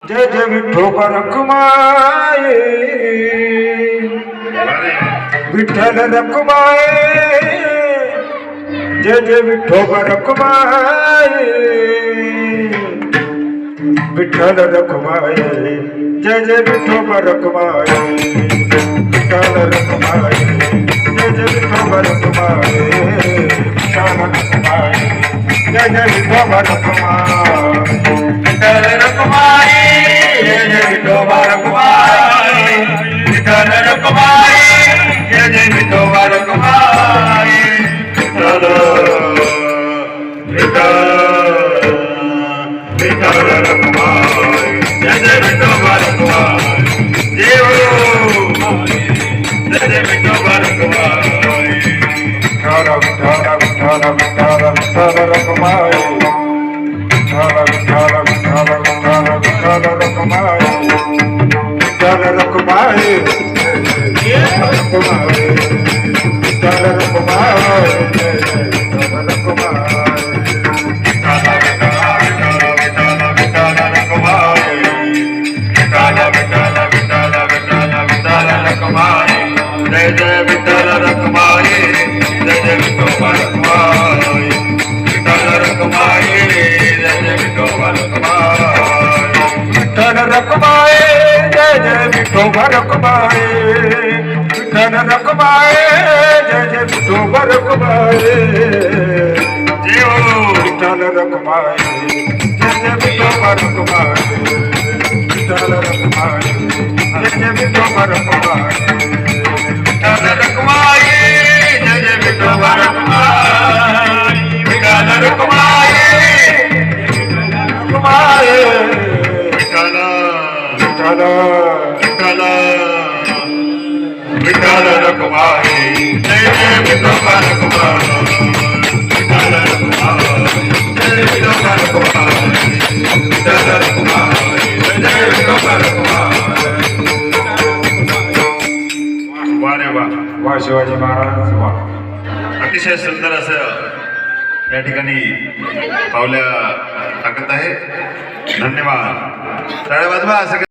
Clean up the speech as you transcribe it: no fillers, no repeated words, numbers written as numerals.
जय जय विठोबा रखुमाई विठ्ठल रखुमाई जय जय विठोबा रखुमाई विठ्ठल रखुमाई जय जय विठोबा रखुमाई विठ्ठल रखुमाई जय जय विठोबा रखुमाई विठ्ठल रखुमाई जय जय विठोबा रखुमाई विठ्ठल रखुमाई जय जय विठोबा रखुमाई विठ्ठल रखुमाई जय जय विठोबा रखुमाई विठ्ठल विठ्ठल रखुमाई जय जय विठोबा रखुमाई देव जय जय विठोबा रखुमाई विठ्ठल विठ्ठल विठ्ठल विठ्ठल विठ्ठल रखुमाई विठ्ठल विठ्ठल विठ्ठल विठ्ठल विठ्ठल रखुमाई विठ्ठल रखुमाई विठ्ठल रखुमाई विठ्ठल रखुमाई विठ्ठल रखुमाई जय जय विठ्ठल रखुमाई जय जय विठोबा रखुमाई विठ्ठल रखुमाई जय जय विठोबा रखुमाई विठ्ठल रखुमाई जय जय विठोबा रखुमाई विठ्ठल रखुमाई जय जय विठोबा रखुमाई जीव विठ्ठल रखुमाई जय जय विठोबा रखुमाई विठ्ठल रखुमाई जय जय विठोबा रखुमाई विठ्ठल रखुमाई जय जय विठोबा रखुमाई विठ्ठल रखुमाई रखुमाई विठ्ठल विठ्ठल विठ्ठल विठ्ठल रखुमाई जय जय विठोबा रखुमाई विठ्ठल रखुमाई जय जय विठोबा रखुमाई विठ्ठल रखुमाई जय जय विठोबा रखुमाई वा शिवाजी महाराज वा अतिशय सुंदर असं या ठिकाणी पावल्या टाकत आहे. धन्यवाद. टाळ्या वाजवा.